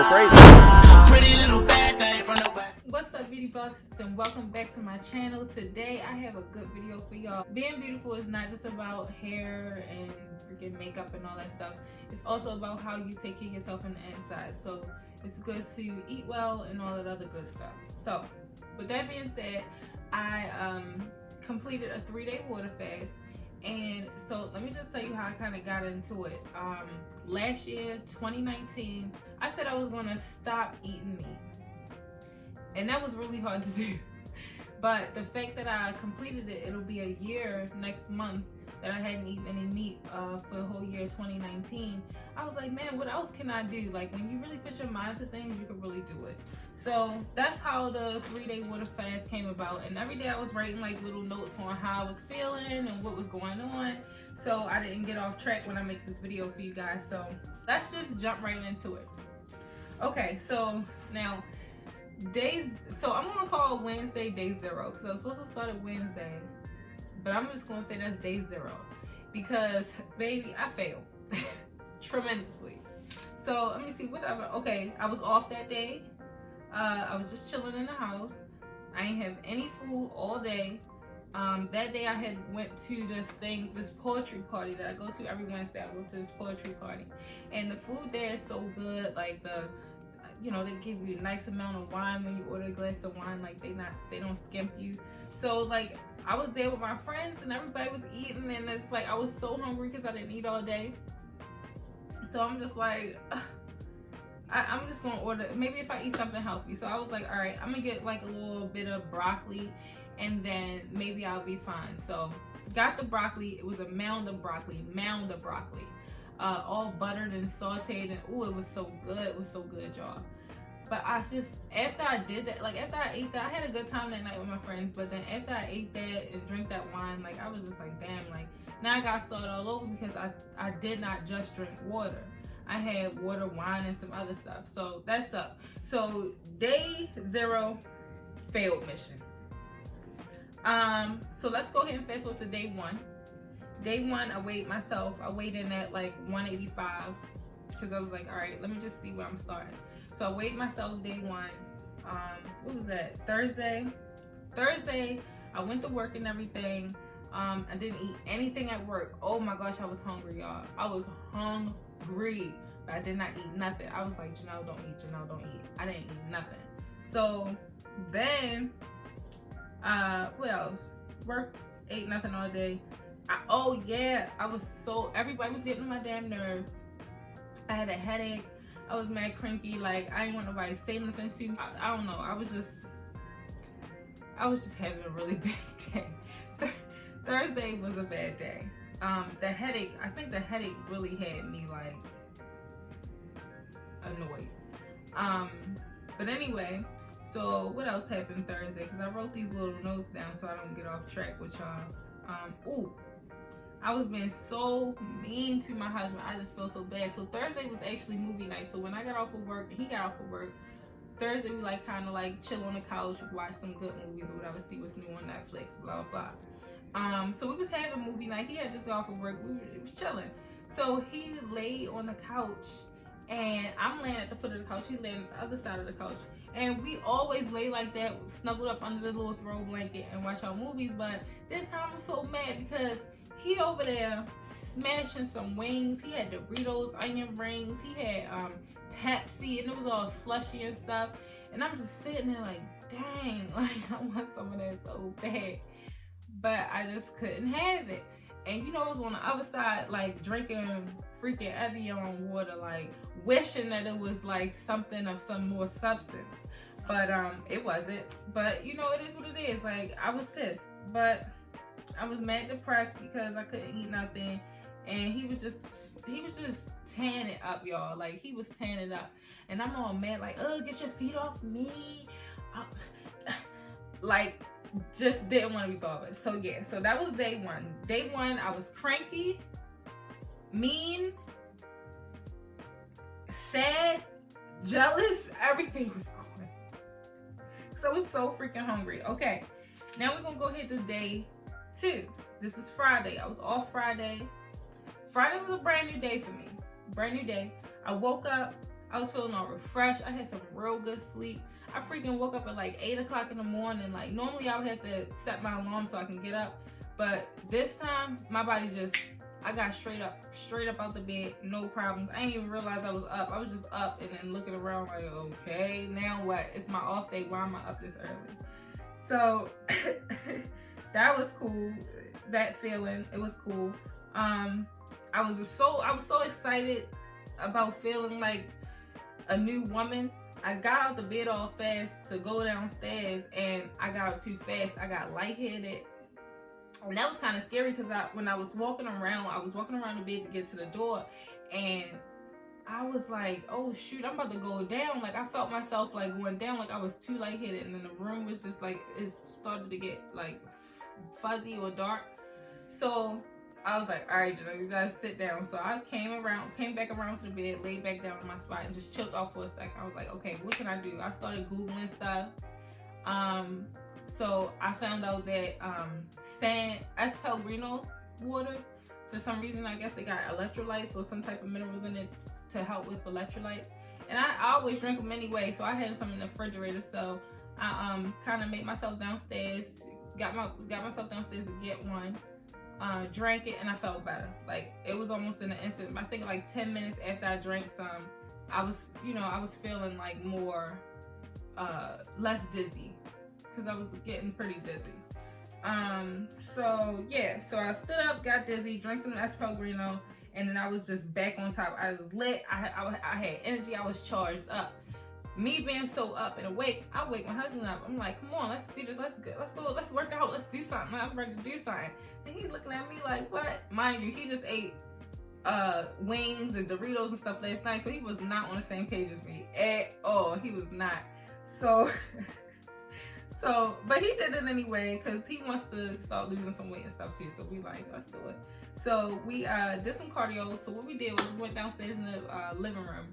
crazy. Pretty little bad thing from the west. What's up, beauty bucks, and welcome back to my channel. Today I have a good video for y'all. Being beautiful is not just about hair and freaking makeup and all that stuff. It's also about how you take care of yourself on the inside. So it's good to eat well and all that other good stuff. So with that being said, I completed a 3-day water fast. And so let me just tell you how I kind of got into it. Last year, 2019, I said I was going to stop eating meat. And that was really hard to do. But the fact that I completed it, it'll be a year next month that I hadn't eaten any meat for the whole year 2019. I was like, man, what else can I do? Like, when you really put your mind to things, you can really do it. So that's how the 3-day water fast came about. And every day I was writing like little notes on how I was feeling and what was going on, so I didn't get off track when I make this video for you guys. So let's just jump right into it. Okay, so now so I'm gonna call Wednesday day 0 because I was supposed to start at Wednesday, but I'm just gonna say that's day 0 because baby, I failed tremendously. So let me see, whatever. Okay, I was off that day. I was just chilling in the house. I didn't have any food all day. That day I had went to this poetry party that I go to every Wednesday. I go to this poetry party, and the food there is so good. Like they give you a nice amount of wine when you order a glass of wine. Like they don't skimp you. So like I was there with my friends and everybody was eating, and it's like I was so hungry because I didn't eat all day. So I'm just like, I'm just gonna order, maybe if I eat something healthy. So I was like, all right, I'm gonna get like a little bit of broccoli and then maybe I'll be fine. So got the broccoli. It was a mound of broccoli, all buttered and sauteed, and ooh, it was so good. It was so good, y'all. But after I did that, like after I ate that, I had a good time that night with my friends. But then after I ate that and drank that wine, like I was just like, damn, like now I got to start all over because I did not just drink water. I had water, wine, and some other stuff. So that's up. So day 0, failed mission. So let's go ahead and fast forward to day 1. Day 1, I weighed myself. I weighed in at like 185 because I was like, all right, let me just see where I'm starting. So I weighed myself day 1. What was that? Thursday, I went to work and everything. I didn't eat anything at work. Oh my gosh, I was hungry, y'all. I was hungry, but I did not eat nothing. I was like, Janelle, don't eat. Janelle, don't eat. I didn't eat nothing. So then, what else? Worked, ate nothing all day. Everybody was getting on my damn nerves. I had a headache. I was mad cranky. Like I didn't want nobody to say nothing to me. I don't know. I was just having a really bad day. Thursday was a bad day. The headache, I think the headache really had me like annoyed. But anyway, so what else happened Thursday? Because I wrote these little notes down so I don't get off track with y'all. I was being so mean to my husband. I just feel so bad. So Thursday was actually movie night. So when I got off of work and he got off of work, Thursday we like kind of like chill on the couch, watch some good movies or whatever, see what's new on Netflix, blah blah blah. So we was having movie night. He had just got off of work. We were chilling. So he laid on the couch and I'm laying at the foot of the couch. He laying on the other side of the couch. And we always lay like that, snuggled up under the little throw blanket and watch our movies. But this time I'm so mad because he over there smashing some wings. He had Doritos, onion rings. He had Pepsi, and it was all slushy and stuff. And I'm just sitting there like, dang, like I want some of that so bad. But I just couldn't have it. And you know, I was on the other side, like drinking freaking Evian water, like wishing that it was like something of some more substance. But it wasn't. But you know, it is what it is. Like I was pissed. But I was mad depressed because I couldn't eat nothing. And he was just tearing it up, y'all. Like he was tearing it up. And I'm all mad, like, oh, get your feet off me. Like, just didn't want to be bothered. So yeah, so that was day 1. Day 1, I was cranky, mean, sad, jealous, everything was going. So I was so freaking hungry. Okay, now we're gonna go ahead to day 2. This was Friday. I was off Friday. Friday was a brand new day for me. Brand new day. I woke up. I was feeling all refreshed. I had some real good sleep. I freaking woke up at like 8 o'clock in the morning. Like normally I would have to set my alarm so I can get up. But this time my body just, I got straight up out the bed, no problems. I didn't even realize I was up. I was just up and then looking around like, okay, now what? It's my off day. Why am I up this early? So that was cool. That feeling, it was cool. I was so excited about feeling like a new woman. I got out the bed all fast to go downstairs, and I got up too fast. I got lightheaded, and that was kind of scary because when I was walking around the bed to get to the door, and I was like, oh shoot, I'm about to go down. Like I felt myself like going down, like I was too lightheaded, and then the room was just like, it started to get like fuzzy or dark. So I was like, all right, you guys sit down. So I came back around to the bed, laid back down in my spot, and just chilled off for a second. I was like, okay, what can I do? I started Googling stuff. So I found out that S. Pellegrino waters, for some reason, I guess they got electrolytes or some type of minerals in it to help with electrolytes. And I always drink them anyway, so I had some in the refrigerator. So I kind of made myself downstairs, got myself downstairs to get one. Drank it, and I felt better. Like it was almost in an instant. I think like 10 minutes after I drank some, I was feeling like more less dizzy, because I was getting pretty dizzy. So yeah, so I stood up, got dizzy, drank some S. Pellegrino, and then I was just back on top. I was lit. I had energy. I was charged up. Me being so up and awake, I wake my husband up. I'm like, come on, let's do this. Let's go. Let's work out. Let's do something. I'm ready to do something. And he's looking at me like, what? Mind you, he just ate wings and Doritos and stuff last night, so he was not on the same page as me at all. He was not. So, but he did it anyway because he wants to start losing some weight and stuff too. So we like, let's do it. So we did some cardio. So what we did was we went downstairs in the living room.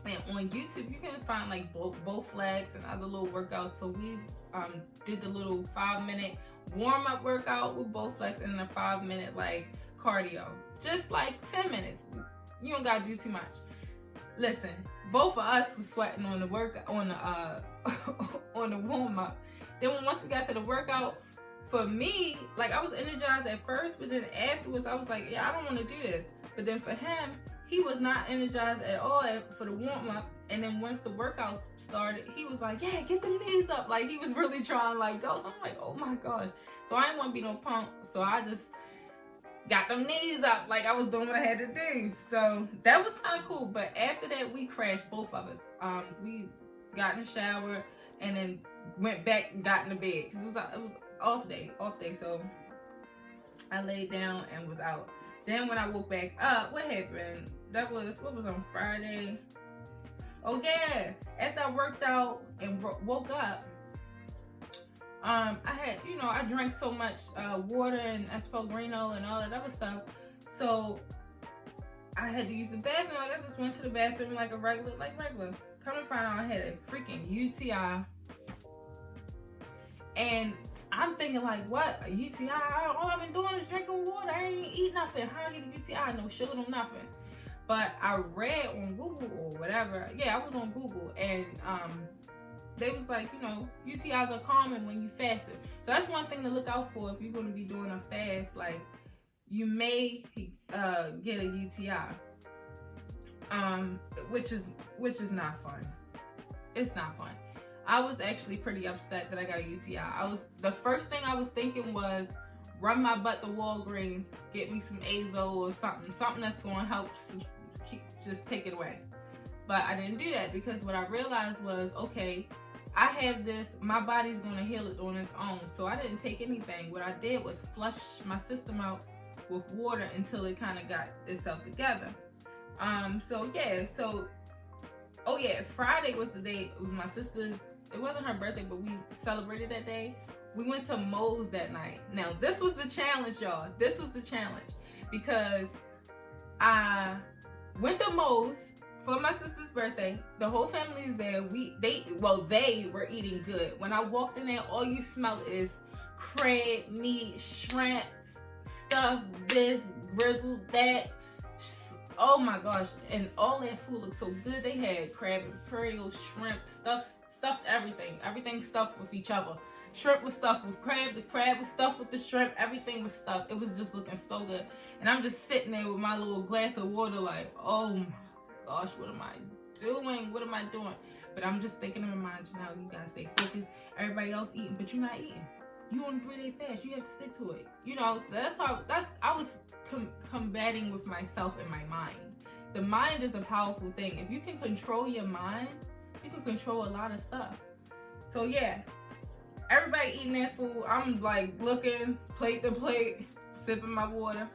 And on YouTube, you can find like Bowflex and other little workouts. So we did the little 5-minute warm-up workout with Bowflex and then a 5-minute like cardio. Just like 10 minutes. You don't gotta do too much. Listen, both of us was sweating on the on the warm-up. Then once we got to the workout, for me, like I was energized at first, but then afterwards I was like, yeah, I don't want to do this. But then for him, he was not energized at all for the warm-up. And then once the workout started, he was like, yeah, get them knees up. Like he was really trying to like go. So I'm like, oh my gosh. So I didn't want to be no punk. So I just got them knees up. Like I was doing what I had to do. So that was kind of cool. But after that, we crashed, both of us. We got in the shower and then went back and got in the bed. Because it was off day. So I laid down and was out. Then when I woke back up, what happened? What was on Friday? Oh yeah, after I worked out and woke up, I had, I drank so much water and S. Pellegrino and all that other stuff. So I had to use the bathroom. Like I just went to the bathroom like regular. Come to find out I had a freaking UTI. And I'm thinking like, what, a UTI? All I've been doing is drinking water. I ain't even eat nothing. How I get a UTI? No sugar, no nothing. But I read on Google or whatever. Yeah, I was on Google, and they was like, UTIs are common when you fasted. So that's one thing to look out for if you're going to be doing a fast. Like, you may get a UTI, which is not fun. It's not fun. I was actually pretty upset that I got a UTI. The first thing I was thinking was run my butt to Walgreens, get me some Azo or something that's going to help just take it away. But I didn't do that because what I realized was, okay, I have this, my body's going to heal it on its own. So I didn't take anything. What I did was flush my system out with water until it kind of got itself together. Oh yeah, Friday was the day. It was my sister's, it wasn't her birthday, but we celebrated that day. We went to Moe's that night. Now, this was the challenge, y'all. This was the challenge because I went to Moe's for my sister's birthday. The whole family is there. They were eating good. When I walked in there, all you smell is crab meat, shrimp, stuff, this, grizzle, that, Oh my gosh, and all that food looked so good. They had crab and pearl, shrimp, stuffed everything stuffed with each other. Shrimp was stuffed with crab, the crab was stuffed with the shrimp, everything was stuffed. It was just looking so good. And I'm just sitting there with my little glass of water like, oh my gosh, what am I doing? What am I doing? But I'm just thinking in my mind, you know, you gotta stay focused. Everybody else eating, but you're not eating. You on a 3-day fast, you have to stick to it. You know, I was combating with myself in my mind. The mind is a powerful thing. If you can control your mind, you can control a lot of stuff. So yeah, everybody eating that food. I'm like looking plate to plate, sipping my water.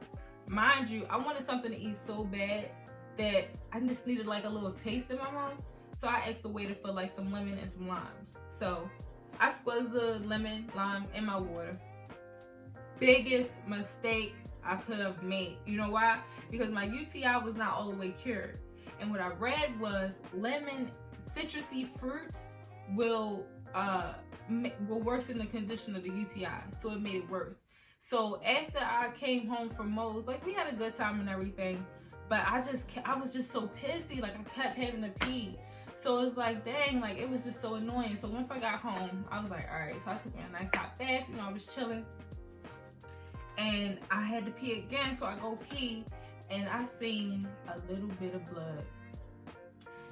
Mind you, I wanted something to eat so bad that I just needed like a little taste in my mouth. So I asked the waiter for like some lemon and some limes. So I squeezed the lemon, lime in my water. Biggest mistake I could have made. You know why? Because my UTI was not all the way cured. And what I read was lemon, citrusy fruits will worsen the condition of the UTI. So it made it worse. So after I came home from Moe's, like we had a good time and everything, but I was just so pissy. Like I kept having to pee. So it's like, dang, like it was just so annoying. So once I got home, I was like, all right. So I took me a nice hot bath. You know, I was chilling. And I had to pee again, so I go pee, and I seen a little bit of blood.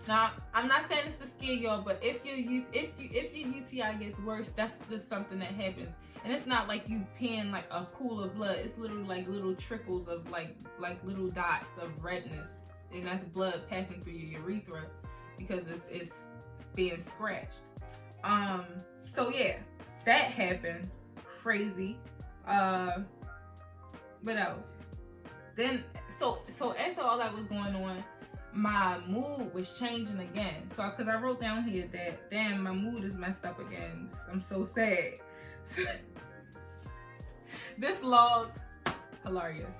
Now, I'm not saying this to scare y'all, but if your UTI gets worse, that's just something that happens. And it's not like you peeing like a pool of blood. It's literally like little trickles of like little dots of redness, and that's blood passing through your urethra because it's being scratched. So yeah, that happened. Crazy. What else? Then so after all that was going on, my mood was changing again. So because I wrote down here that damn, my mood is messed up again. I'm so sad. This log, hilarious.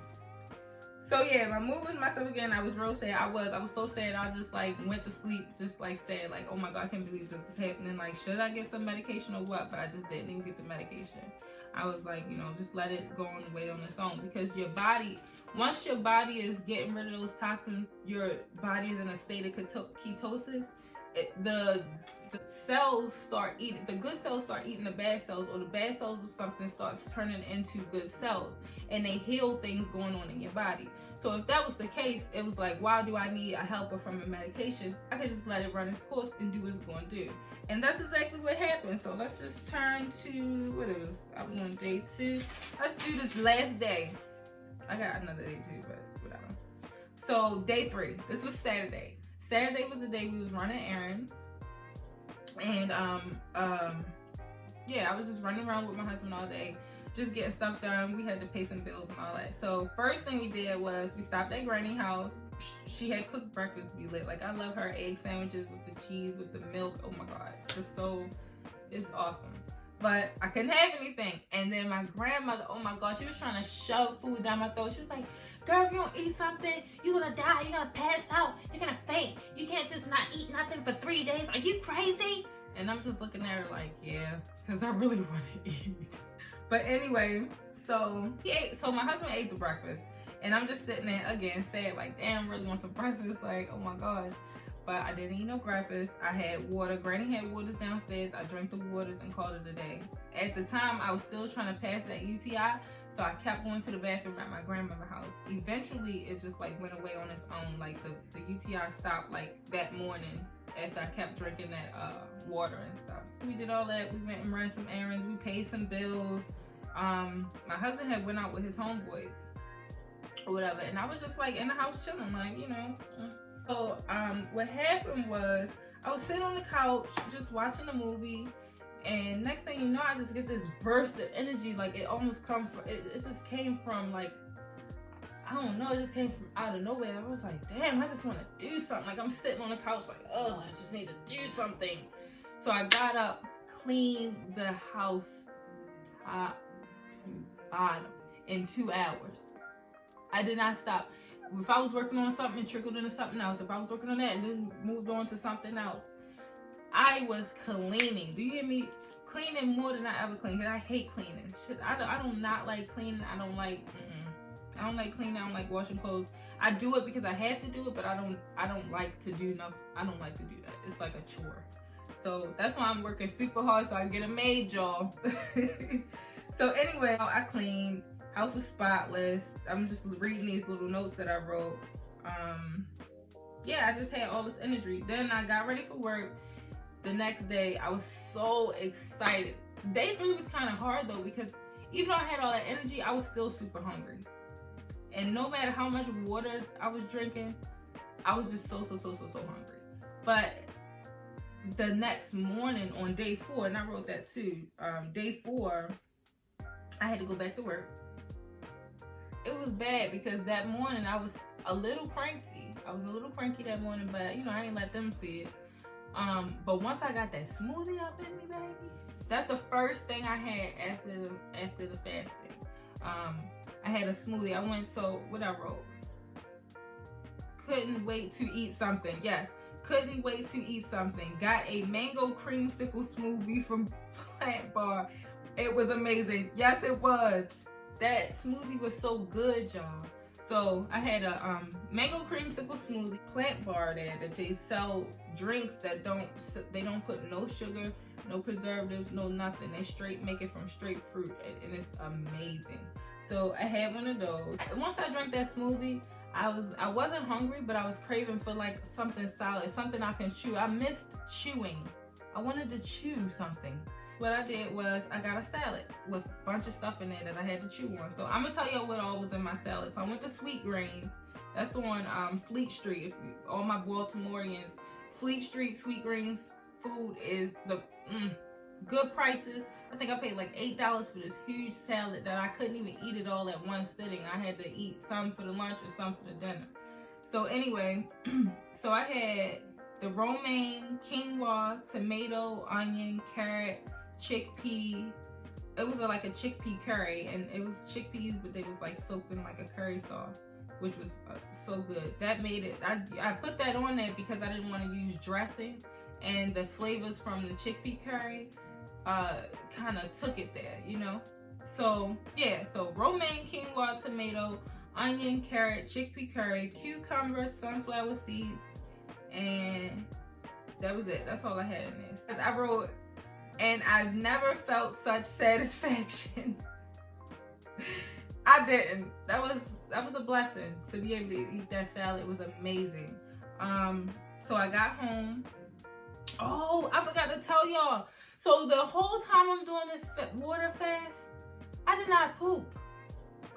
So yeah, my mood was messed up again. I was real sad. I was so sad. I just like went to sleep, just like sad, like, oh my God, I can't believe this is happening. Like, should I get some medication or what? But I just didn't even get the medication. I was like, you know, just let it go on the way on its own, because your body, once your body is getting rid of those toxins, your body is in a state of ketosis. The cells start eating, the good cells start eating the bad cells, or the bad cells or something starts turning into good cells, and they heal things going on in your body. So if that was the case, it was like, why do I need a helper from a medication? I could just let it run its course and do what it's going to do. And that's exactly what happened. So let's just turn to what it was. I was on day 2. Let's do this last day. I got another day too, but whatever. So day 3. This was Saturday. Saturday was the day we was running errands. And yeah, I was just running around with my husband all day, just getting stuff done. We had to pay some bills and all that. So first thing we did was we stopped at Granny's house. She had cooked breakfast. We lit. Like, I love her egg sandwiches with the cheese, with the milk. Oh my God, it's just so, it's awesome. But I couldn't have anything. And then my grandmother, oh my God, she was trying to shove food down my throat. She was like, girl, if you don't eat something, you're gonna die, you're gonna pass out, you're gonna faint. You can't just not eat nothing for 3 days. Are you crazy? And I'm just looking at her like, yeah, because I really want to eat. But anyway, so my husband ate the breakfast. And I'm just sitting there again, sad, like, damn, really want some breakfast. Like, oh my gosh. But I didn't eat no breakfast. I had water. Granny had waters downstairs. I drank the waters and called it a day. At the time, I was still trying to pass that UTI. So I kept going to the bathroom at my grandmother's house. Eventually, it just like went away on its own. Like the UTI stopped like that morning after I kept drinking that water and stuff. We did all that. We went and ran some errands. We paid some bills. My husband had went out with his homeboys or whatever. And I was just like in the house chilling, like, you know. So what happened was I was sitting on the couch just watching a movie, and next thing you know, I just get this burst of energy. Like, it almost come from, it just came from like, I don't know, it just came from out of nowhere. I was like, damn, I just want to do something. Like, I'm sitting on the couch like, oh, I just need to do something. So I got up, cleaned the house top to bottom in 2 hours. I did not stop. If I was working on something, it trickled into something else. If I was working on that, and then moved on to something else. I was cleaning. Do you hear me? Cleaning more than I ever cleaned. Cause I hate cleaning. Shit, I do not like cleaning. I don't like, I don't like cleaning. I don't like washing clothes. I do it because I have to do it, but I don't like to do nothing. I don't like to do that. It's like a chore. So that's why I'm working super hard so I get a maid, y'all. So anyway, I cleaned. House was spotless. I'm just reading these little notes that I wrote. Yeah, I just had all this energy. Then I got ready for work. The next day, I was so excited. Day 3 was kind of hard though, because even though I had all that energy, I was still super hungry. And no matter how much water I was drinking, I was just so hungry. But the next morning on day 4, and I wrote that too, day 4, I had to go back to work. It was bad because that morning I was a little cranky. I was a little cranky that morning, but you know, I ain't let them see it. But once I got that smoothie up in me, baby, that's the first thing I had after the fasting. I had a smoothie. What I wrote? Couldn't wait to eat something. Yes, couldn't wait to eat something. Got a mango creamsicle smoothie from Plant Bar. It was amazing. Yes, it was. That smoothie was so good, y'all. So I had a mango creamsicle smoothie. Plant Bar there that they sell drinks that don't put no sugar, no preservatives, no nothing. They straight make it from straight fruit, and it's amazing. So I had one of those. Once I drank that smoothie, I wasn't hungry, but I was craving for like something solid, something I can chew. I missed chewing. I wanted to chew something. What I did was I got a salad with a bunch of stuff in there that I had to chew on. So I'm gonna tell y'all what all was in my salad. So I went to Sweetgreens. That's on Fleet Street. All my Baltimoreans, Fleet Street Sweetgreens food is the good prices. I think I paid like $8 for this huge salad that I couldn't even eat it all at one sitting. I had to eat some for the lunch and some for the dinner. So anyway, so I had the romaine, quinoa, tomato, onion, carrot, chickpea. It was like a chickpea curry, and it was chickpeas, but they was like soaked in like a curry sauce, which was so good. That made it. I put that on there because I didn't want to use dressing, and the flavors from the chickpea curry kind of took it there, you know. So yeah, so romaine, quinoa, tomato, onion, carrot, chickpea curry, cucumber, sunflower seeds, and that was it. That's all I had in this. I wrote, and I've never felt such satisfaction. I didn't. That was a blessing to be able to eat that salad. It was amazing. So I got home. Oh, I forgot to tell y'all. So the whole time I'm doing this water fast, I did not poop.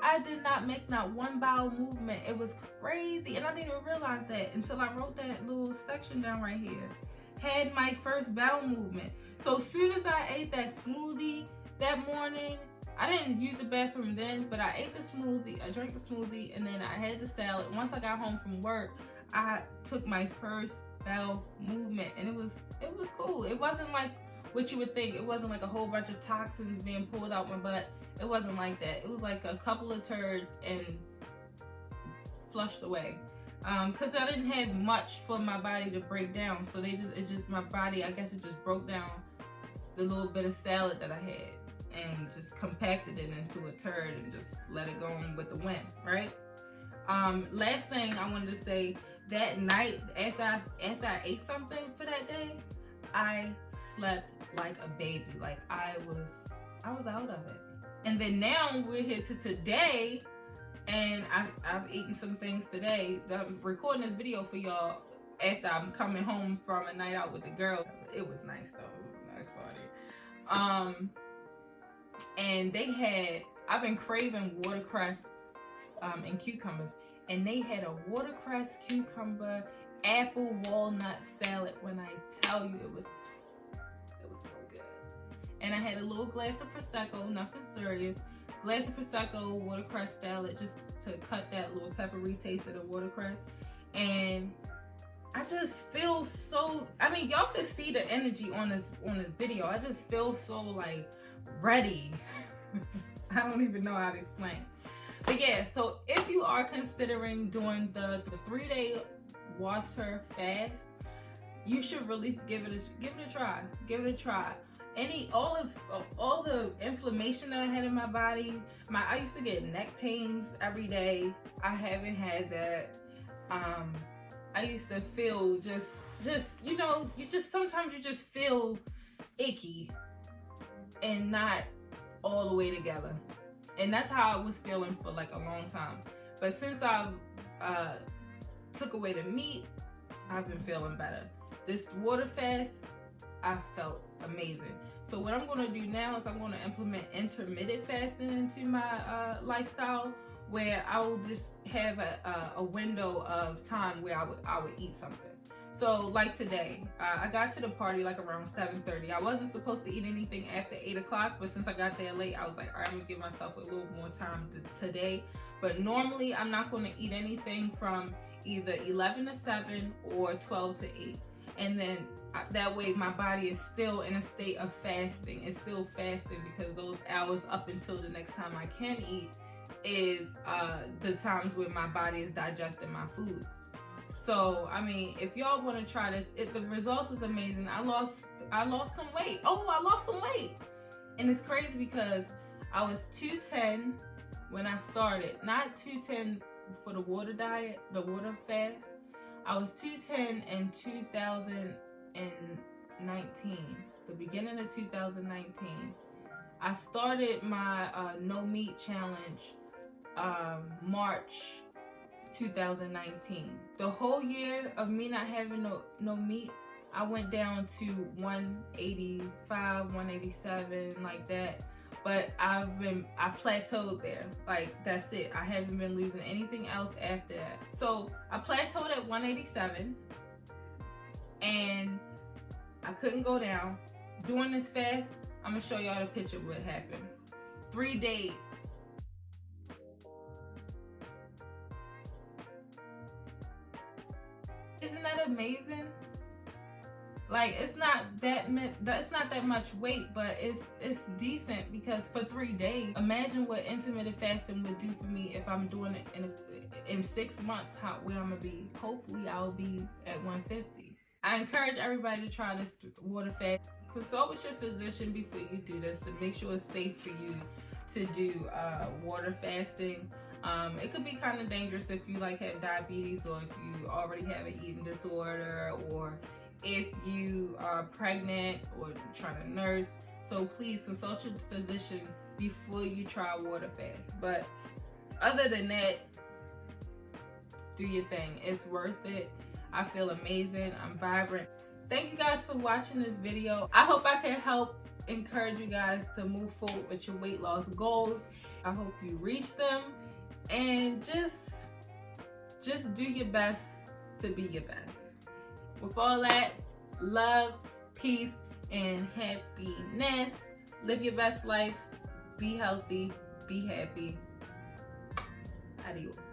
I did not make not one bowel movement. It was crazy, and I didn't even realize that until I wrote that little section down right here. Had my first bowel movement. So as soon as I ate that smoothie that morning, I didn't use the bathroom then, but I ate the smoothie, I drank the smoothie, and then I had the salad. Once I got home from work, I took my first bowel movement, and it was cool. It wasn't like what you would think. It wasn't like a whole bunch of toxins being pulled out my butt. It wasn't like that. It was like a couple of turds and flushed away. Cause I didn't have much for my body to break down. So my body, I guess it just broke down the little bit of salad that I had and just compacted it into a turd and just let it go on with the wind, right? Last thing I wanted to say, that night after I ate something for that day, I slept like a baby. Like I was out of it. And then now we're here to today, and I've eaten some things today. I'm recording this video for y'all after I'm coming home from a night out with the girl. It was nice though. It was a nice party. And I've been craving watercress and cucumbers, and they had a watercress, cucumber, apple walnut salad. When I tell you, it was so good. And I had a little glass of Prosecco, nothing serious. Glass of Prosecco, watercress salad, just to cut that little peppery taste of the watercress. And I just feel so, I mean, y'all could see the energy on this video. I just feel so like ready. I don't even know how to explain. But yeah, so if you are considering doing the 3-day water fast, you should really give it a try. Give it a try. all the inflammation that I had in my body. I used to get neck pains every day. I haven't had that. I used to feel just you know, sometimes you just feel icky and not all the way together. And that's how I was feeling for like a long time. But since I've took away the meat, I've been feeling better. This water fast, I felt amazing. So what I'm going to do now is I'm going to implement intermittent fasting into my lifestyle, where I will just have a window of time where I would eat something. So like today, I got to the party like around 7:30. I wasn't supposed to eat anything after 8 o'clock, but since I got there late, I was like, all right, I'm gonna give myself a little more time today. But normally I'm not gonna eat anything from either 11 to 7 or 12 to 8. And then that way my body is still in a state of fasting. It's still fasting because those hours up until the next time I can eat is the times when my body is digesting my foods. So I mean, if y'all want to try this, the results was amazing. I lost some weight. I lost some weight, and it's crazy because I was 210 when I started. Not 210 for the water diet, the water fast. I was 210 in 2019, the beginning of 2019. I started my no meat challenge March 2019. The whole year of me not having no meat, I went down to 185, 187, like that. But I plateaued there. Like, that's it. I haven't been losing anything else after that. So I plateaued at 187 and I couldn't go down. Doing this fast, I'm gonna show y'all the picture of what happened. 3 days. Isn't that amazing? Like, it's not that much weight, but it's decent because for 3 days. Imagine what intermittent fasting would do for me if I'm doing it in 6 months. Where I'm gonna be? Hopefully, I'll be at 150. I encourage everybody to try this water fast. Consult with your physician before you do this to make sure it's safe for you to do water fasting. It could be kind of dangerous if you like have diabetes, or if you already have an eating disorder, or if you are pregnant or trying to nurse. So please consult your physician before you try water fast. But other than that, do your thing. It's worth it. I feel amazing. I'm vibrant. Thank you guys for watching this video. I hope I can help encourage you guys to move forward with your weight loss goals. I hope you reach them, and just do your best to be your best. With all that, love, peace, and happiness. Live your best life. Be healthy. Be happy. Adios.